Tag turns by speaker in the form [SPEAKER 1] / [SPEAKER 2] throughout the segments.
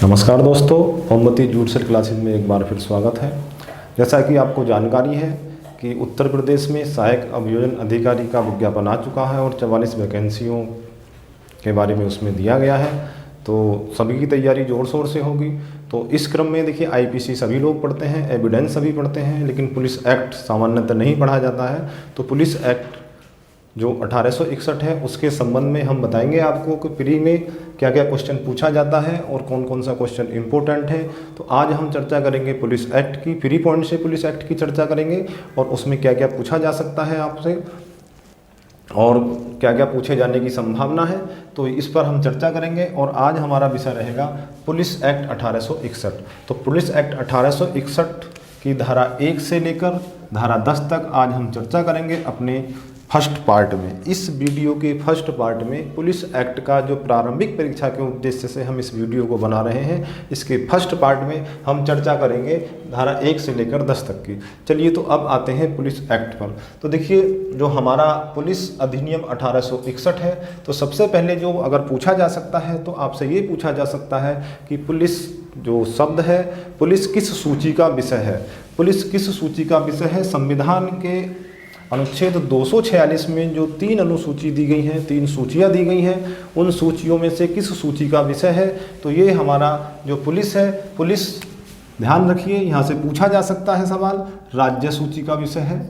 [SPEAKER 1] नमस्कार दोस्तों, मोमबत्ती जूडशल क्लासेस में एक बार फिर स्वागत है। जैसा कि आपको जानकारी है कि उत्तर प्रदेश में सहायक अभियोजन अधिकारी का विज्ञापन आ चुका है और 44 वैकेंसियों के बारे में उसमें दिया गया है। तो सभी की तैयारी ज़ोर शोर से होगी। तो इस क्रम में देखिए, आईपीसी सभी लोग पढ़ते हैं, एविडेंस सभी पढ़ते हैं, लेकिन पुलिस एक्ट सामान्यतः नहीं पढ़ा जाता है। तो पुलिस एक्ट जो 1861 है उसके संबंध में हम बताएंगे आपको कि प्री में क्या क्या क्वेश्चन पूछा जाता है और कौन कौन सा क्वेश्चन इंपॉर्टेंट है। तो आज हम चर्चा करेंगे पुलिस एक्ट की, प्री पॉइंट से पुलिस एक्ट की चर्चा करेंगे और उसमें क्या क्या पूछा जा सकता है आपसे और क्या क्या पूछे जाने की संभावना है। तो इस पर हम चर्चा करेंगे और आज हमारा विषय रहेगा पुलिस एक्ट 1861। तो पुलिस एक्ट 1861 की धारा 1 से लेकर धारा 10 तक आज हम चर्चा करेंगे अपने फर्स्ट पार्ट में। इस वीडियो के फर्स्ट पार्ट में पुलिस एक्ट का जो प्रारंभिक परीक्षा के उद्देश्य से हम इस वीडियो को बना रहे हैं, इसके फर्स्ट पार्ट में हम चर्चा करेंगे धारा 1 से लेकर 10 तक की। चलिए, तो अब आते हैं पुलिस एक्ट पर। तो देखिए, जो हमारा पुलिस अधिनियम 1861 है, तो सबसे पहले जो अगर पूछा जा सकता है तो आपसे ये पूछा जा सकता है कि पुलिस जो शब्द है, पुलिस किस सूची का विषय है। पुलिस किस सूची का विषय है? संविधान के अनुच्छेद 246 में जो 3 अनुसूची दी गई हैं, 3 सूचियाँ दी गई हैं, उन सूचियों में से किस सूची का विषय है? तो ये हमारा जो पुलिस है, पुलिस ध्यान रखिए, यहाँ से पूछा जा सकता है सवाल, राज्य सूची का विषय है।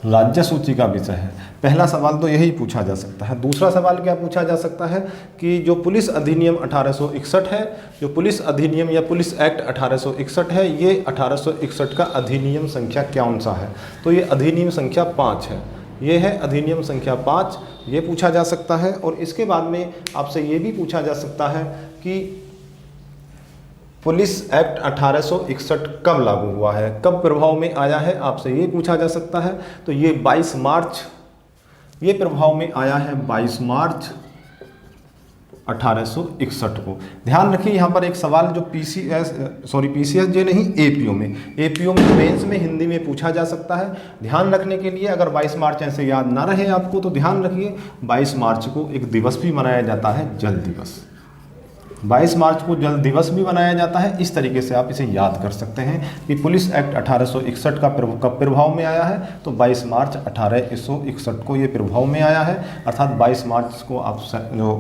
[SPEAKER 1] राज्य सूची का विषय है। पहला सवाल तो यही पूछा जा सकता है। दूसरा सवाल क्या पूछा जा सकता है कि जो पुलिस अधिनियम 1861 है, जो पुलिस अधिनियम या पुलिस एक्ट 1861 है, ये 1861 का अधिनियम संख्या कौन सा है? तो ये अधिनियम संख्या 5 है। ये है अधिनियम संख्या 5, ये पूछा जा सकता है। और इसके बाद में आपसे ये भी पूछा जा सकता है कि पुलिस एक्ट 1861 कब लागू हुआ है, कब प्रभाव में आया है, आपसे ये पूछा जा सकता है। तो ये 22 मार्च, ये प्रभाव में आया है 22 मार्च 1861 को। ध्यान रखिए, यहाँ पर एक सवाल जो पीसीएस जो नहीं, एपीओ में मेंस में हिंदी में पूछा जा सकता है। ध्यान रखने के लिए, अगर 22 मार्च ऐसे याद ना रहे आपको तो ध्यान रखिए, 22 मार्च को एक दिवस भी मनाया जाता है, जल दिवस। 22 मार्च को जल दिवस भी मनाया जाता है। इस तरीके से आप इसे याद कर सकते हैं कि पुलिस एक्ट 1861 का कब प्रभाव में आया है। तो 22 मार्च 1861 को ये प्रभाव में आया है, अर्थात 22 मार्च को आप जो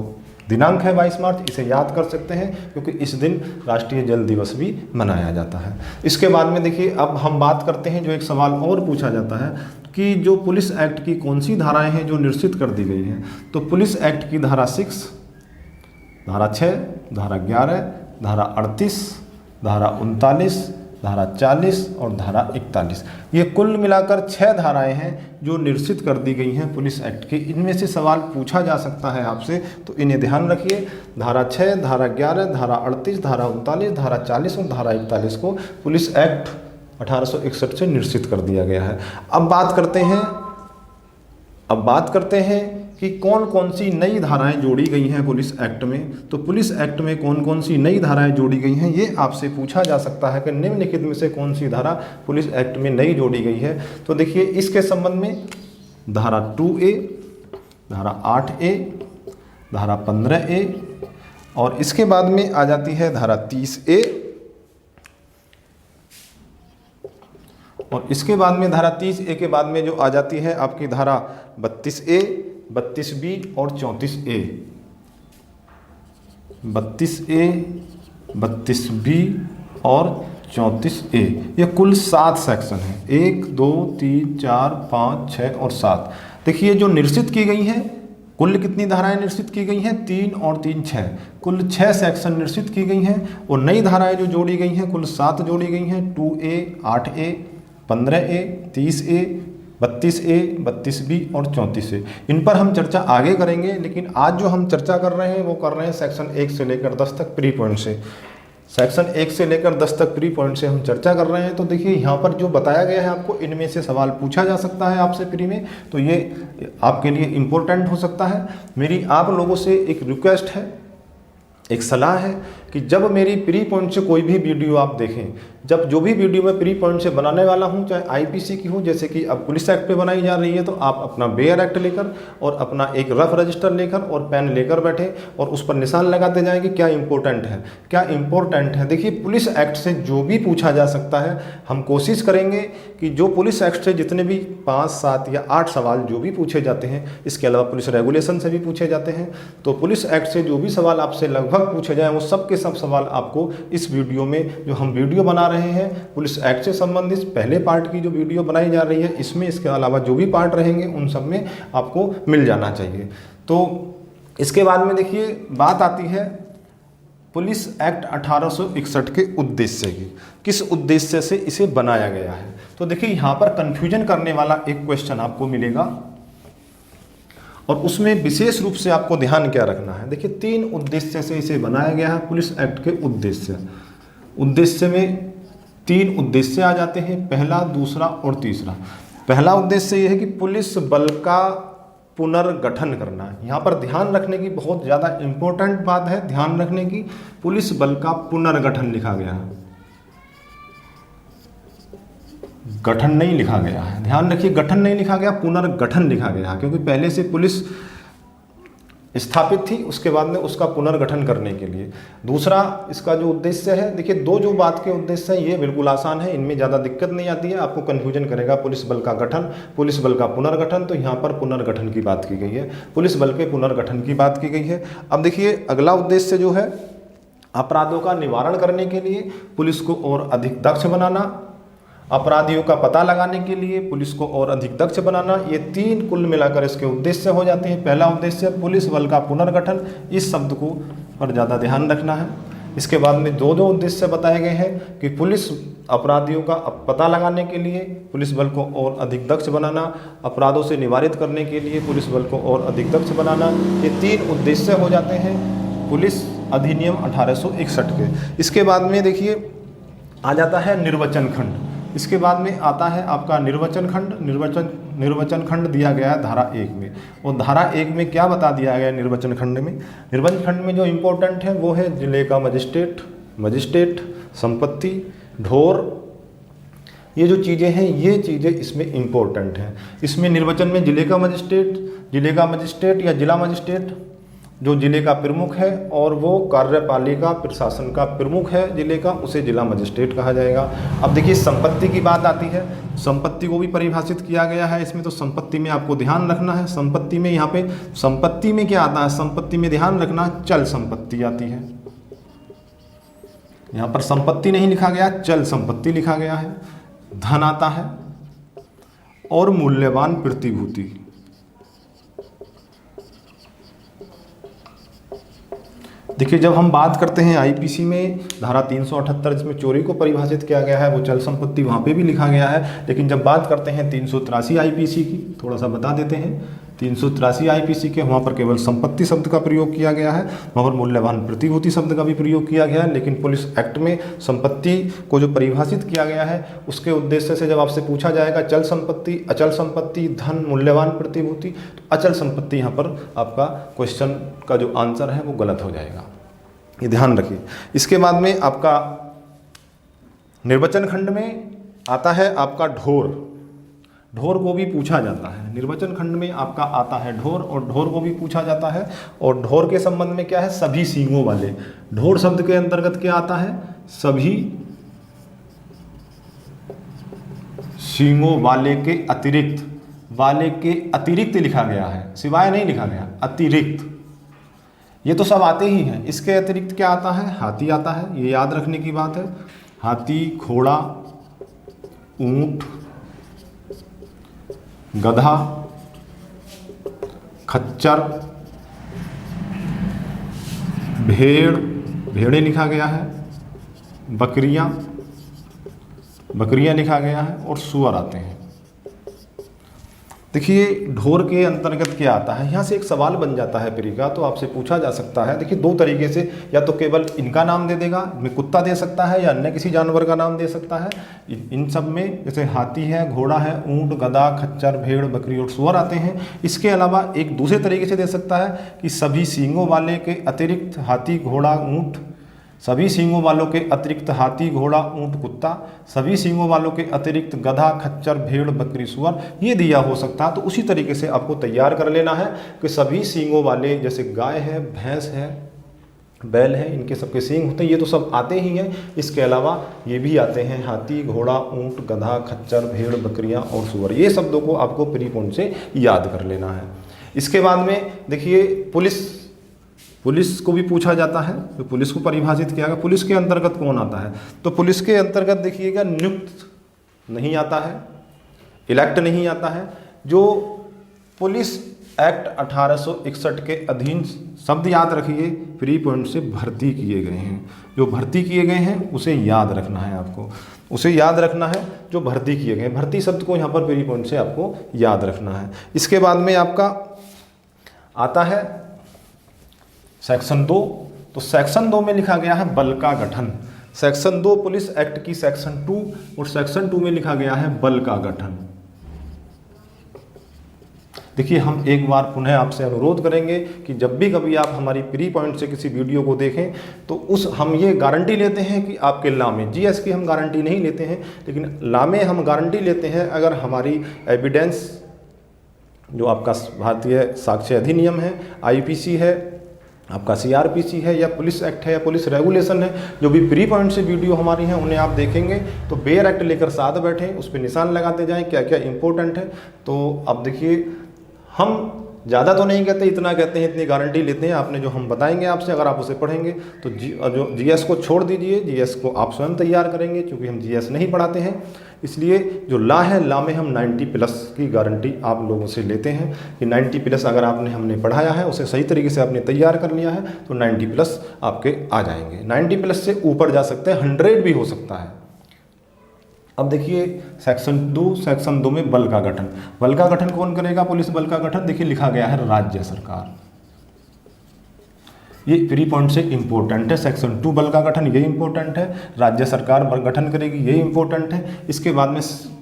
[SPEAKER 1] दिनांक है 22 मार्च, इसे याद कर सकते हैं क्योंकि इस दिन राष्ट्रीय जल दिवस भी मनाया जाता है। इसके बाद में देखिए, अब हम बात करते हैं, जो एक सवाल और पूछा जाता है कि जो पुलिस एक्ट की कौन सी धाराएँ हैं जो निश्चित कर दी गई हैं। तो पुलिस एक्ट की धारा 6, धारा 6, धारा 11, धारा 38, धारा 39, धारा 40 और धारा 41, ये कुल मिलाकर 6 धाराएं हैं जो निश्चित कर दी गई हैं पुलिस एक्ट की। इनमें से सवाल पूछा जा सकता है आपसे, तो इन्हें ध्यान रखिए। धारा 6, धारा 11, धारा 38, धारा 39, धारा 40 और धारा 41 को पुलिस एक्ट 1861 से निश्चित कर दिया गया है। अब बात करते हैं कि कौन कौन सी नई धाराएं जोड़ी गई हैं पुलिस एक्ट में। तो पुलिस एक्ट में कौन कौन सी नई धाराएं जोड़ी गई हैं, ये आपसे पूछा जा सकता है कि निम्नलिखित में से कौन सी धारा पुलिस एक्ट में नई जोड़ी गई है। तो देखिए, इसके संबंध में धारा 2A, धारा 8A, धारा 15A और इसके बाद में आ जाती है धारा 30A और इसके बाद में धारा 30A के बाद में जो आ जाती है आपकी धारा 32A, 32B और 34A। 32A, 32B और 34A, ये कुल 7 सेक्शन हैं। 1, 2, 3, 4, 5, 6 और 7। देखिए, जो निश्चित की गई हैं, कुल कितनी धाराएं निश्चित की गई हैं? 3 और 3 6, कुल 6 सेक्शन निश्चित की गई हैं। और नई धाराएं जो जोड़ी गई हैं, कुल 7 जोड़ी गई हैं। 2A, 8A, 15A, 30A, 32A, 32B और 34A। इन पर हम चर्चा आगे करेंगे, लेकिन आज जो हम चर्चा कर रहे हैं वो कर रहे हैं सेक्शन 1 से लेकर 10 तक प्री पॉइंट से। सेक्शन 1 से लेकर 10 तक प्री पॉइंट से हम चर्चा कर रहे हैं। तो देखिए, यहाँ पर जो बताया गया है आपको, इनमें से सवाल पूछा जा सकता है आपसे प्री में, तो ये आपके लिए इम्पोर्टेंट हो सकता है। मेरी आप लोगों से एक रिक्वेस्ट है, एक सलाह है कि जब मेरी प्री पॉइंट से कोई भी वीडियो आप देखें, जब जो भी वीडियो मैं प्री पॉइंट से बनाने वाला हूं, चाहे आईपीसी की हो, जैसे कि अब पुलिस एक्ट पे बनाई जा रही है, तो आप अपना बेयर एक्ट लेकर और अपना एक रफ रजिस्टर लेकर और पेन लेकर बैठे और उस पर निशान लगाते जाएं कि क्या इंपॉर्टेंट है, क्या इंपॉर्टेंट है। देखिए, पुलिस एक्ट से जो भी पूछा जा सकता है, हम कोशिश करेंगे कि जो पुलिस एक्ट से जितने भी 5, 7 या 8 सवाल जो भी पूछे जाते हैं, इसके अलावा पुलिस रेगुलेशन से भी पूछे जाते हैं, तो पुलिस एक्ट से जो भी सवाल आपसे लगभग पूछे जाएं, वो सब के सब सवाल आपको इस वीडियो में, जो हम वीडियो बना रहे हैं पुलिस एक्ट से संबंधित पहले पार्ट की जो वीडियो बनाई जा रही है, इसमें, इसके अलावा जो भी पार्ट रहेंगे उन सब में आपको मिल जाना चाहिए। तो इसके बाद में देखिए बात आती है पुलिस एक्ट 1861 के उद्देश्य की, किस उद्देश्य से इसे बनाया गया है। तो देखिए यहाँ पर कंफ्यूजन करने वाला एक क्वेश्चन आपको मिलेगा और उसमें विशेष रूप से आपको ध्यान क्या रखना है। देखिए 3 उद्देश्य से इसे बनाया गया है, पुलिस एक्ट के उद्देश्य में 3 उद्देश्य आ जाते हैं, पहला, दूसरा और तीसरा। पहला उद्देश्य यह है कि पुलिस बल का पुनर्गठन करना है। यहाँ पर ध्यान रखने की बहुत ज़्यादा इम्पोर्टेंट बात है, ध्यान रखने की, पुलिस बल का पुनर्गठन लिखा गया है, गठन नहीं लिखा गया है। ध्यान रखिए, गठन नहीं लिखा गया, पुनर्गठन लिखा गया है, क्योंकि पहले से पुलिस स्थापित थी, उसके बाद में उसका पुनर्गठन करने के लिए। दूसरा इसका जो उद्देश्य है, देखिए दो बात के उद्देश्य हैं, ये बिल्कुल आसान है, इनमें ज़्यादा दिक्कत नहीं आती है। आपको कन्फ्यूजन करेगा पुलिस बल का गठन, पुलिस बल का पुनर्गठन, तो यहाँ पर पुनर्गठन की बात की गई है, पुलिस बल के पुनर्गठन की बात की गई है। अब देखिए अगला उद्देश्य जो है, अपराधों का निवारण करने के लिए पुलिस को और अधिक दक्ष बनाना, अपराधियों का पता लगाने के लिए पुलिस को और अधिक दक्ष बनाना, ये 3 कुल मिलाकर इसके उद्देश्य हो जाते हैं। पहला उद्देश्य पुलिस बल का पुनर्गठन, इस शब्द को पर ज़्यादा ध्यान रखना है। इसके बाद में दो उद्देश्य बताए गए हैं कि पुलिस अपराधियों का पता लगाने के लिए पुलिस बल को और अधिक दक्ष बनाना, अपराधों से निवारित करने के लिए पुलिस बल को और अधिक दक्ष बनाना, ये 3 उद्देश्य हो जाते हैं पुलिस अधिनियम 1861 के। इसके बाद में देखिए आ जाता है निर्वचन खंड। इसके बाद में आता है आपका निर्वचन खंड। निर्वचन खंड दिया गया है धारा 1 में, और धारा 1 में क्या बता दिया गया है निर्वचन खंड में। निर्वचन खंड में जो इम्पोर्टेंट है वो है जिले का मजिस्ट्रेट, संपत्ति, ढोर, ये जो चीज़ें हैं, ये चीज़ें इसमें इम्पोर्टेंट हैं। इसमें निर्वचन में जिले का मजिस्ट्रेट या जिला मजिस्ट्रेट जो जिले का प्रमुख है और वो कार्यपालिका प्रशासन का प्रमुख है जिले का, उसे जिला मजिस्ट्रेट कहा जाएगा। अब देखिए संपत्ति की बात आती है, संपत्ति को भी परिभाषित किया गया है इसमें। तो संपत्ति में आपको ध्यान रखना है, संपत्ति में यहाँ पे संपत्ति में क्या आता है, संपत्ति में ध्यान रखना चल संपत्ति आती है। यहाँ पर संपत्ति नहीं लिखा गया, चल संपत्ति लिखा गया है। धन आता है और मूल्यवान प्रतिभूति। देखिए जब हम बात करते हैं आईपीसी में धारा 378 जिसमें चोरी को परिभाषित किया गया है, वो चल संपत्ति वहाँ पे भी लिखा गया है। लेकिन जब बात करते हैं 383 आईपीसी की, थोड़ा सा बता देते हैं, 383 आईपीसी के वहाँ पर केवल संपत्ति शब्द का प्रयोग किया गया है, वहाँ पर मूल्यवान प्रतिभूति शब्द का भी प्रयोग किया गया है। लेकिन पुलिस एक्ट में संपत्ति को जो परिभाषित किया गया है उसके उद्देश्य से जब आपसे पूछा जाएगा चल संपत्ति, अचल संपत्ति, धन, मूल्यवान प्रतिभूति, तो अचल संपत्ति यहाँ पर आपका क्वेश्चन का जो आंसर है वो गलत हो जाएगा, ये ध्यान रखिए। इसके बाद में आपका निर्वचन खंड में आता है आपका ढोर। ढोर को भी पूछा जाता है, निर्वचन खंड में आपका आता है ढोर, और ढोर को भी पूछा जाता है। और ढोर के संबंध में क्या है, सभी सींगों वाले। ढोर शब्द के अंतर्गत क्या आता है, सभी सींगों वाले के अतिरिक्त, वाले के अतिरिक्त लिखा गया है, सिवाय नहीं लिखा गया, अतिरिक्त। ये तो सब आते ही हैं, इसके अतिरिक्त क्या आता है, हाथी आता है, ये याद रखने की बात है। हाथी, घोड़ा, ऊंट, गधा, खच्चर, भेड़, भेड़े लिखा गया है, बकरियां लिखा गया है, और सूअर आते हैं। देखिए ढोर के अंतर्गत क्या आता है, यहाँ से एक सवाल बन जाता है प्री का, तो आपसे पूछा जा सकता है। देखिए 2 तरीके से, या तो केवल इनका नाम दे देगा, में कुत्ता दे सकता है, या अन्य किसी जानवर का नाम दे सकता है। इन सब में जैसे हाथी है, घोड़ा है, ऊंट, गधा, खच्चर, भेड़, बकरी और सूअर आते हैं। इसके अलावा एक दूसरे तरीके से दे सकता है कि सभी सींगों वाले के अतिरिक्त हाथी, घोड़ा, ऊंट, सभी सींगों वालों के अतिरिक्त हाथी, घोड़ा, ऊंट, कुत्ता, सभी सींगों वालों के अतिरिक्त गधा, खच्चर, भेड़, बकरी, सुअर, ये दिया हो सकता है। तो उसी तरीके से आपको तैयार कर लेना है कि सभी सींगों वाले, जैसे गाय है, भैंस है, बैल है, इनके सबके सींग होते हैं, ये तो सब आते ही हैं। इसके अलावा ये भी आते हैं हाथी, घोड़ा, ऊंट, गधा, खच्चर, भेड़, बकरियां और सुअर। ये शब्दों को आपको प्री पॉइंट से याद कर लेना है। इसके बाद में देखिए पुलिस को भी पूछा जाता है, तो पुलिस को परिभाषित किया गया। पुलिस के अंतर्गत कौन आता है? तो पुलिस के अंतर्गत देखिएगा नियुक्त नहीं आता है, इलेक्ट नहीं आता है। जो पुलिस एक्ट 1861 के अधीन, शब्द याद रखिए, प्री पॉइंट से भर्ती किए गए हैं, जो भर्ती किए गए हैं उसे याद रखना है आपको, उसे याद रखना है जो भर्ती किए गए हैं। भर्ती शब्द को यहाँ पर प्री पॉइंट से आपको याद रखना है। इसके बाद में आपका आता है सेक्शन 2। तो सेक्शन 2 में लिखा गया है बल का गठन। सेक्शन 2 पुलिस एक्ट की सेक्शन 2, और सेक्शन 2 में लिखा गया है बल का गठन। देखिए, हम एक बार पुनः आपसे अनुरोध करेंगे कि जब भी कभी आप हमारी प्री पॉइंट से किसी वीडियो को देखें तो हम ये गारंटी लेते हैं कि आपके लामे, जीएस की हम गारंटी नहीं लेते हैं, लेकिन लामे हम गारंटी लेते हैं अगर हमारी एविडेंस, जो आपका भारतीय साक्ष्य अधिनियम है, आईपीसी है, आपका सीआरपीसी है, या पुलिस एक्ट है, या पुलिस रेगुलेशन है, जो भी प्री पॉइंट से वीडियो हमारी हैं उन्हें आप देखेंगे तो बेयर एक्ट लेकर साथ बैठें, उस पर निशान लगाते जाएं क्या क्या इंपॉर्टेंट है। तो अब देखिए, हम ज़्यादा तो नहीं कहते, इतना कहते हैं, इतनी गारंटी लेते हैं। आपने जो हम बताएंगे आपसे, अगर आप उसे पढ़ेंगे तो जो जीएस को छोड़ दीजिए, जीएस को आप स्वयं तैयार करेंगे, क्योंकि हम जीएस नहीं पढ़ाते हैं। इसलिए जो ला है, ला में हम 90+ की गारंटी आप लोगों से लेते हैं कि 90+ अगर हमने पढ़ाया है, उसे सही तरीके से आपने तैयार कर लिया है तो 90+ आपके आ जाएंगे। 90+ से ऊपर जा सकते हैं, 100 भी हो सकता है। अब देखिए सेक्शन 2 में बल का गठन। बल का गठन कौन करेगा? पुलिस बल का गठन देखिए लिखा गया है राज्य सरकार। ये प्री पॉइंट से इंपॉर्टेंट है। सेक्शन 2 बल का गठन, ये इंपॉर्टेंट है। राज्य सरकार बल गठन करेगी, ये इंपॉर्टेंट है। इसके बाद में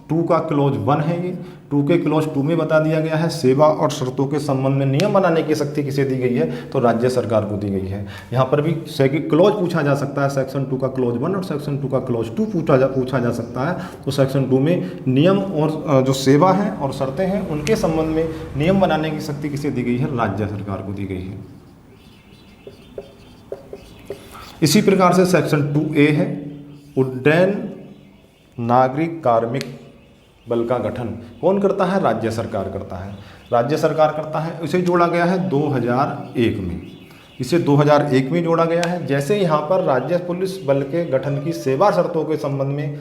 [SPEAKER 1] 2 का क्लॉज 1 है। ये 2 के क्लॉज 2 में बता दिया गया है सेवा और शर्तों के संबंध में नियम बनाने की शक्ति किसे दी गई है? तो राज्य सरकार को दी गई है। यहाँ पर भी क्लॉज पूछा जा सकता है। सेक्शन 2 का क्लॉज 1 और सेक्शन 2 का क्लॉज 2 पूछा जा सकता है। तो सेक्शन 2 में नियम और जो सेवा है और शर्तें हैं उनके संबंध में नियम बनाने की शक्ति किसे दी गई है? राज्य सरकार को दी गई है। इसी प्रकार से सेक्शन 2A है उड्डयन नागरिक कार्मिक बल का गठन कौन करता है? राज्य सरकार करता है। राज्य सरकार करता है। इसे जोड़ा गया है 2001 में। इसे 2001 में जोड़ा गया है। जैसे यहाँ पर राज्य पुलिस बल के गठन की सेवा शर्तों के संबंध में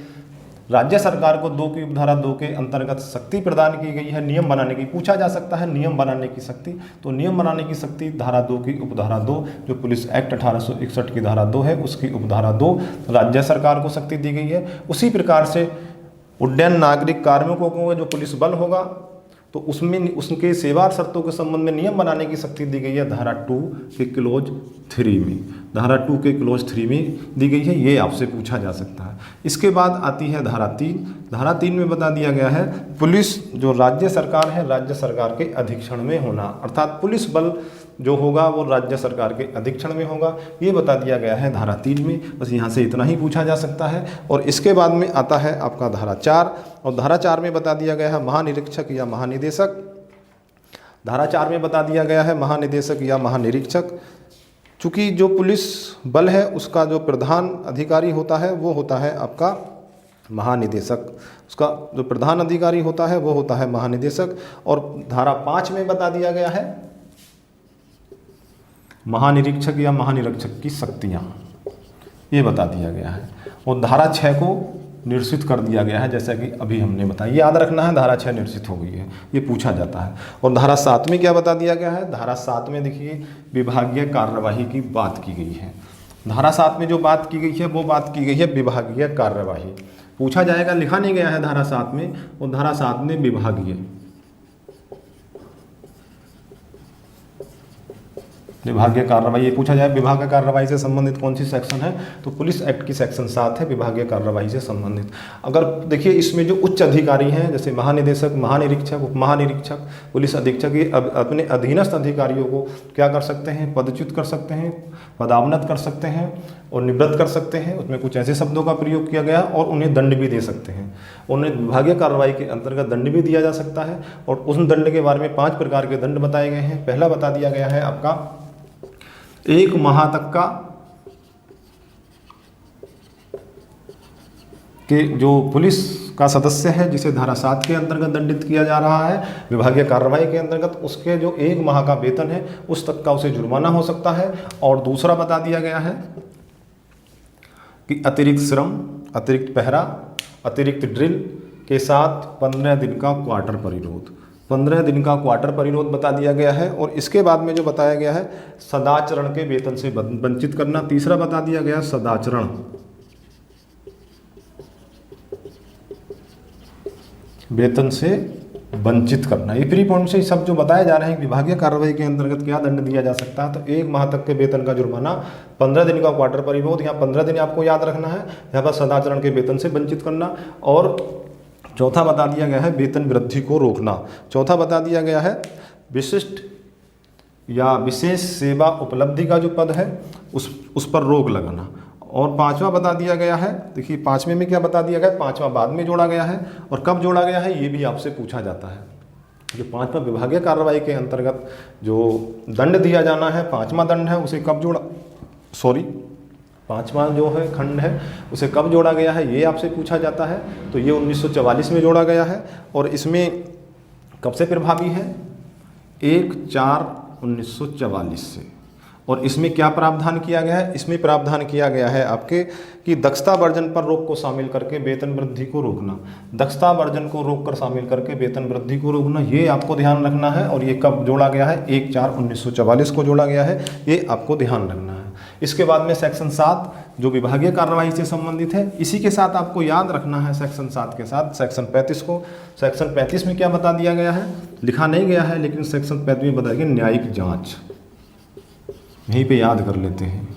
[SPEAKER 1] राज्य सरकार को 2 की उपधारा 2 के अंतर्गत शक्ति प्रदान की गई है नियम बनाने की। पूछा जा सकता है नियम बनाने की शक्ति, तो नियम बनाने की शक्ति धारा 2 की उपधारा 2, जो पुलिस एक्ट 1861 की धारा 2 है, उसकी उपधारा 2 राज्य सरकार को शक्ति दी गई है। उसी प्रकार से उड्डयन नागरिक कार्मिकों को जो पुलिस बल होगा तो उसमें उसके सेवा शर्तों के संबंध में नियम बनाने की शक्ति दी गई है धारा 2 के क्लॉज 3 में। धारा 2 के क्लॉज 3 में दी गई है। ये आपसे पूछा जा सकता है। इसके बाद आती है धारा 3। धारा 3 में बता दिया गया है पुलिस जो राज्य सरकार है, राज्य सरकार के अधीक्षण में होना, अर्थात पुलिस बल जो होगा वो राज्य सरकार के अधीक्षण में होगा। ये बता दिया गया है धारा 3 में। बस यहाँ से इतना ही पूछा जा सकता है। और इसके बाद में आता है आपका धारा 4, और धारा 4 में बता दिया गया है महानिरीक्षक या महानिदेशक। धारा 4 में बता दिया गया है महानिदेशक या महानिरीक्षक। चूँकि जो पुलिस बल है उसका जो प्रधान अधिकारी होता है वो होता है आपका महानिदेशक। उसका जो प्रधान अधिकारी होता है वो होता है महानिदेशक। और धारा 5 में बता दिया गया है महानिरीक्षक या महानिरीक्षक की शक्तियाँ, ये बता दिया गया है। और धारा 6 को निरसित कर दिया गया है, जैसा कि अभी हमने बताया। ये याद रखना है, धारा 6 निरसित हो गई है, ये पूछा जाता है। और धारा 7 में क्या बता दिया गया है? धारा 7 में देखिए विभागीय कार्यवाही की बात की गई है। धारा 7 में जो बात की गई है वो बात की गई है विभागीय कार्यवाही। पूछा जाएगा, लिखा नहीं गया है धारा 7 में, और धारा 7 में विभागीय विभागीय कार्रवाई, ये पूछा जाए विभागीय कार्रवाई से संबंधित कौन सी सेक्शन है, तो पुलिस एक्ट की सेक्शन 7 है विभागीय कार्रवाई से संबंधित। अगर देखिए इसमें जो उच्च अधिकारी हैं जैसे महानिदेशक, महानिरीक्षक, उप महानिरीक्षक, पुलिस अधीक्षक, ये अपने अधीनस्थ अधिकारियों को क्या कर सकते हैं, पदच्युत कर सकते हैं, पदावनत कर सकते हैं और निवृत्त कर सकते हैं। उसमें कुछ ऐसे शब्दों का प्रयोग किया गया और उन्हें दंड भी दे सकते हैं। उन्हें विभागीय कार्रवाई के अंतर्गत दंड भी दिया जा सकता है और उस दंड के बारे में 5 प्रकार के दंड बताए गए हैं। पहला बता दिया गया है आपका 1 माह तक का कि जो पुलिस का सदस्य है जिसे धारा 7 के अंतर्गत दंडित किया जा रहा है विभागीय कार्रवाई के अंतर्गत, उसके जो 1 माह का वेतन है उस तक का उसे जुर्माना हो सकता है। और दूसरा बता दिया गया है कि अतिरिक्त श्रम, अतिरिक्त पहरा, अतिरिक्त ड्रिल के साथ 15 दिन का क्वार्टर परिरोध, 15 दिन का क्वार्टर परिरोध बता दिया गया है। और इसके बाद में जो बताया गया है सदाचरण के वेतन से वंचित करना। तीसरा बता दिया गया सदाचरण वेतन से वंचित करना। ये प्री पॉइंट से सब जो बताए जा रहे हैं विभागीय कार्रवाई के अंतर्गत क्या दंड दिया जा सकता है, तो 1 माह तक के वेतन का जुर्माना, 15 दिन का क्वार्टर परिरोध, यहाँ 15 दिन आपको याद रखना है, यहाँ पर सदाचरण के वेतन से वंचित करना। और चौथा बता दिया गया है वेतन वृद्धि को रोकना। चौथा बता दिया गया है विशिष्ट या विशेष सेवा उपलब्धि का जो पद है उस पर रोक लगाना। और 5वां बता दिया गया है, देखिए 5वें में क्या बता दिया गया है, 5वां बाद में जोड़ा गया है और कब जोड़ा गया है ये भी आपसे पूछा जाता है। जो 5वां विभागीय कार्रवाई के अंतर्गत जो दंड दिया जाना है, 5वां दंड है उसे कब जोड़ा, 5वां जो है खंड है उसे कब जोड़ा गया है ये आपसे पूछा जाता है। तो ये 1944 में जोड़ा गया है और इसमें कब से प्रभावी है, 1/4/1944 से। और इसमें क्या प्रावधान किया गया है, इसमें प्रावधान किया गया है आपके कि दक्षता वर्जन पर रोक को शामिल करके वेतन वृद्धि को रोकना। दक्षता वर्जन को रोक कर शामिल करके वेतन वृद्धि को रोकना, ये आपको ध्यान रखना है। और ये कब जोड़ा गया है, 1/4/1944 को जोड़ा गया है, ये आपको ध्यान रखना है। इसके बाद में सेक्शन 7 जो विभागीय कार्रवाई से संबंधित है, इसी के साथ आपको याद रखना है सेक्शन 7 के साथ सेक्शन 35 को। सेक्शन 35 में क्या बता दिया गया है, लिखा नहीं गया है लेकिन सेक्शन 35 में बताया गया न्यायिक जाँच, यहीं पे याद कर लेते हैं,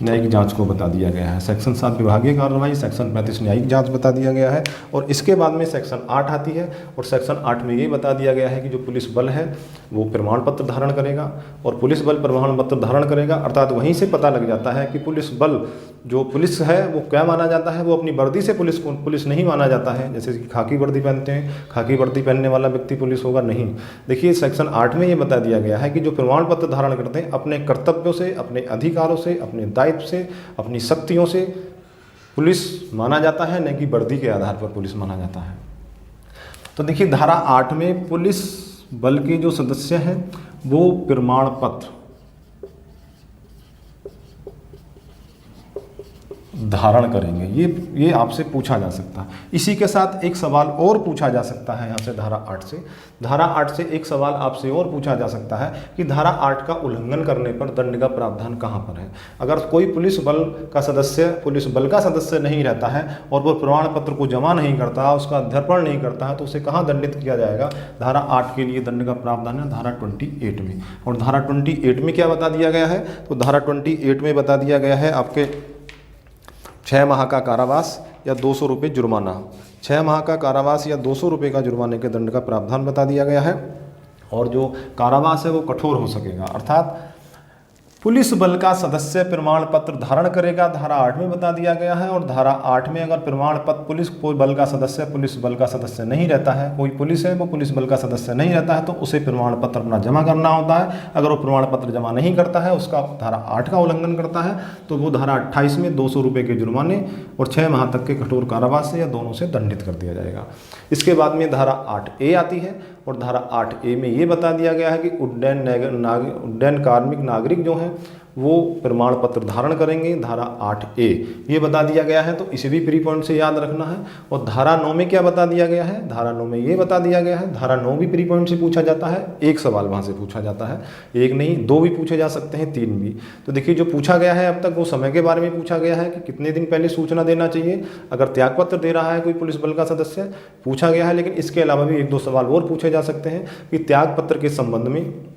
[SPEAKER 1] न्यायिक जांच को बता दिया गया है। सेक्शन 7 विभागीय कार्रवाई, सेक्शन 35 न्यायिक जांच बता दिया गया है। और इसके बाद में सेक्शन 8 आती है और सेक्शन 8 में ये बता दिया गया है कि जो पुलिस बल है वो प्रमाण पत्र धारण करेगा। और पुलिस बल प्रमाण पत्र धारण करेगा अर्थात वहीं से पता लग जाता है कि पुलिस बल जो पुलिस है वो क्या माना जाता है, वो अपनी वर्दी से पुलिस नहीं माना जाता है। जैसे कि खाकी वर्दी पहनते हैं, खाकी वर्दी पहनने वाला व्यक्ति पुलिस होगा नहीं। देखिए सेक्शन 8 में ये बता दिया गया है कि जो प्रमाण पत्र धारण करते हैं अपने कर्तव्यों से, अपने अधिकारों से, अपने दायित्व से, अपनी शक्तियों से पुलिस माना जाता है, न कि वर्दी के आधार पर पुलिस माना जाता है। तो देखिए धारा 8 में पुलिस बल के जो सदस्य हैं वो प्रमाण पत्र धारण करेंगे, ये आपसे पूछा जा सकता है। इसी के साथ एक सवाल और पूछा जा सकता है यहाँ से धारा 8 से। धारा 8 से एक सवाल आपसे और पूछा जा सकता है कि धारा 8 का उल्लंघन करने पर दंड का प्रावधान कहाँ पर है। अगर कोई पुलिस बल का सदस्य नहीं रहता है और वो प्रमाण पत्र को जमा नहीं करता, उसका अध्यर्पण नहीं करता है, तो उसे कहाँ दंडित किया जाएगा। धारा 8 के लिए दंड का प्रावधान है धारा 28 में। और धारा 28 में क्या बता दिया गया है, तो धारा 28 में बता दिया गया है आपके 6 माह का कारावास या 200 रुपये जुर्माना। 6 माह का कारावास या 200 रुपये का जुर्माने के दंड का प्रावधान बता दिया गया है। और जो कारावास है वो कठोर हो सकेगा, अर्थात पुलिस बल का सदस्य प्रमाण पत्र धारण करेगा, धारा 8 में बता दिया गया है। और धारा 8 में अगर प्रमाण पत्र पुलिस बल का सदस्य नहीं रहता है, कोई पुलिस है वो पुलिस बल का सदस्य नहीं रहता है, तो उसे प्रमाण पत्र अपना जमा करना होता है। अगर वो प्रमाण पत्र जमा नहीं करता है, उसका धारा 8 का उल्लंघन करता है, तो वो धारा 28 में 200 रुपये के जुर्माने और 6 माह तक के कठोर कारावास से या दोनों से दंडित कर दिया जाएगा। इसके बाद में धारा 8A आती है और धारा 8A में ये बता दिया गया है कि उड्डयन कार्मिक नागरिक जो हैं वो प्रमाण पत्र धारण करेंगे, धारा 8A ये बता दिया गया है। तो इसे भी प्री पॉइंट से याद रखना है। और धारा 9 में क्या बता दिया गया है, धारा 9 में ये बता दिया गया है, धारा 9 भी प्री पॉइंट से पूछा जाता है, एक सवाल वहाँ से पूछा जाता है, एक नहीं 2 भी पूछे जा सकते हैं, 3 भी। तो देखिए जो पूछा गया है अब तक वो समय के बारे में पूछा गया है कि कितने दिन पहले सूचना देना चाहिए अगर त्यागपत्र दे रहा है कोई पुलिस बल का सदस्य, पूछा गया है। लेकिन इसके अलावा भी 1-2 सवाल और पूछे जा सकते हैं कि त्यागपत्र के संबंध में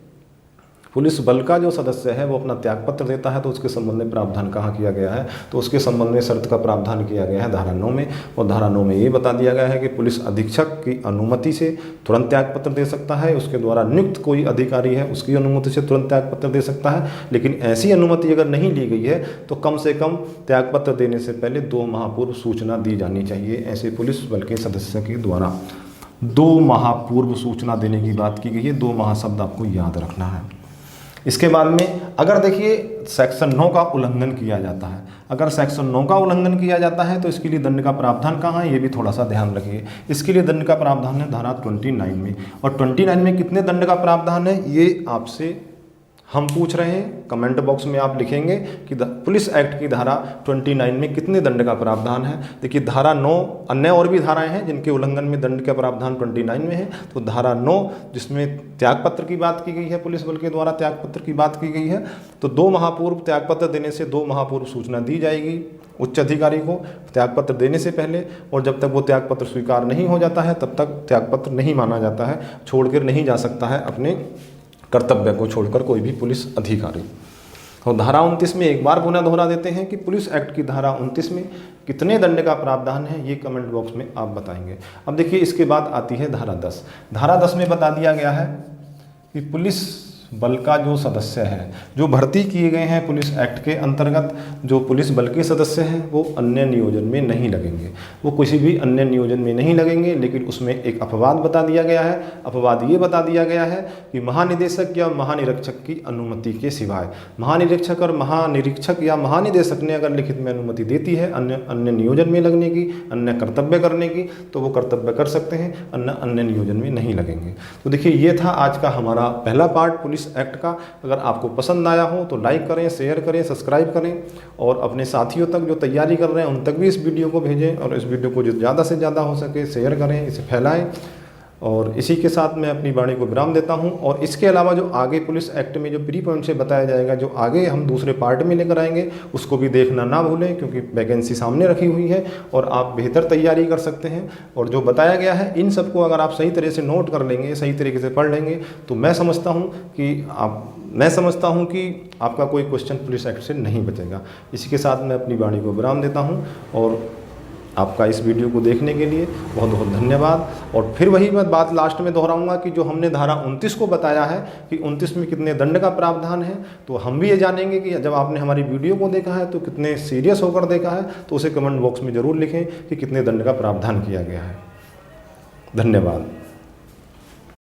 [SPEAKER 1] पुलिस बल का जो सदस्य है वो अपना त्यागपत्र देता है तो उसके संबंध में प्रावधान कहाँ किया गया है, तो उसके संबंध में शर्त का प्रावधान किया गया है धारा 9 में। और धारा 9 में ये बता दिया गया है कि पुलिस अधीक्षक की अनुमति से तुरंत त्यागपत्र दे सकता है, उसके द्वारा नियुक्त कोई अधिकारी है उसकी अनुमति से तुरंत त्यागपत्र दे सकता है। लेकिन ऐसी अनुमति अगर नहीं ली गई है तो कम से कम त्यागपत्र देने से पहले 2 माह पूर्व सूचना दी जानी चाहिए। ऐसे पुलिस बल के सदस्य के द्वारा 2 माह पूर्व सूचना देने की बात की गई है। 2 माह शब्द आपको याद रखना है। इसके बाद में अगर देखिए सेक्शन 9 का उल्लंघन किया जाता है, अगर सेक्शन 9 का उल्लंघन किया जाता है तो इसके लिए दंड का प्रावधान कहाँ है, ये भी थोड़ा सा ध्यान रखिए। इसके लिए दंड का प्रावधान है धारा 29 में। और 29 में कितने दंड का प्रावधान है ये आपसे हम पूछ रहे हैं, कमेंट बॉक्स में आप लिखेंगे कि पुलिस एक्ट की धारा 29 में कितने दंड का प्रावधान है। देखिए धारा 9 अन्य और भी धाराएं हैं जिनके उल्लंघन में दंड का प्रावधान 29 में है। तो धारा 9 जिसमें त्यागपत्र की बात की गई है, पुलिस बल के द्वारा त्यागपत्र की बात की गई है, तो 2 माह पूर्व त्यागपत्र देने से 2 माह पूर्व सूचना दी जाएगी उच्च अधिकारी को त्यागपत्र देने से पहले। और जब तक वो त्यागपत्र स्वीकार नहीं हो जाता है तब तक त्यागपत्र नहीं माना जाता है, छोड़कर नहीं जा सकता है अपने कर्तव्य को छोड़कर कोई भी पुलिस अधिकारी। और धारा 29 में एक बार पुनः दोहरा देते हैं कि पुलिस एक्ट की धारा 29 में कितने दंड का प्रावधान है, ये कमेंट बॉक्स में आप बताएंगे। अब देखिए इसके बाद आती है धारा 10। धारा 10 में बता दिया गया है कि पुलिस बल का जो सदस्य है, जो भर्ती किए गए हैं पुलिस एक्ट के अंतर्गत, जो पुलिस बल के सदस्य हैं वो अन्य नियोजन में नहीं लगेंगे, वो किसी भी अन्य नियोजन में नहीं लगेंगे। लेकिन उसमें एक अपवाद बता दिया गया है। अपवाद ये बता दिया गया है कि महानिदेशक या महानिरीक्षक की अनुमति के सिवाय, महानिरीक्षक और महानिरीक्षक या महानिदेशक ने अगर लिखित में अनुमति देती है अन्य नियोजन में लगने की, अन्य कर्तव्य करने की, तो वो कर्तव्य कर सकते हैं, अन्य नियोजन में नहीं लगेंगे। तो देखिए ये था आज का हमारा पहला पार्ट पुलिस एक्ट का। अगर आपको पसंद आया हो तो लाइक करें, शेयर करें, सब्सक्राइब करें और अपने साथियों तक जो तैयारी कर रहे हैं उन तक भी इस वीडियो को भेजें। और इस वीडियो को ज़्यादा से ज़्यादा हो सके शेयर करें, इसे फैलाएं। और इसी के साथ मैं अपनी वाणी को विराम देता हूं। और इसके अलावा जो आगे पुलिस एक्ट में जो प्री पॉइंट से बताया जाएगा, जो आगे हम दूसरे पार्ट में लेकर आएंगे, उसको भी देखना ना भूलें क्योंकि वैकेंसी सामने रखी हुई है और आप बेहतर तैयारी कर सकते हैं। और जो बताया गया है इन सबको अगर आप सही तरह से नोट कर लेंगे, सही तरीके से पढ़ लेंगे, तो मैं समझता हूँ कि आपका कोई क्वेश्चन पुलिस एक्ट से नहीं बचेगा। इसी के साथ मैं अपनी वाणी को विराम देता हूँ और आपका इस वीडियो को देखने के लिए बहुत बहुत धन्यवाद। और फिर वही मैं बात लास्ट में दोहराऊंगा कि जो हमने धारा 29 को बताया है कि 29 में कितने दंड का प्रावधान है, तो हम भी ये जानेंगे कि जब आपने हमारी वीडियो को देखा है तो कितने सीरियस होकर देखा है, तो उसे कमेंट बॉक्स में ज़रूर लिखें कि कितने दंड का प्रावधान किया गया है। धन्यवाद।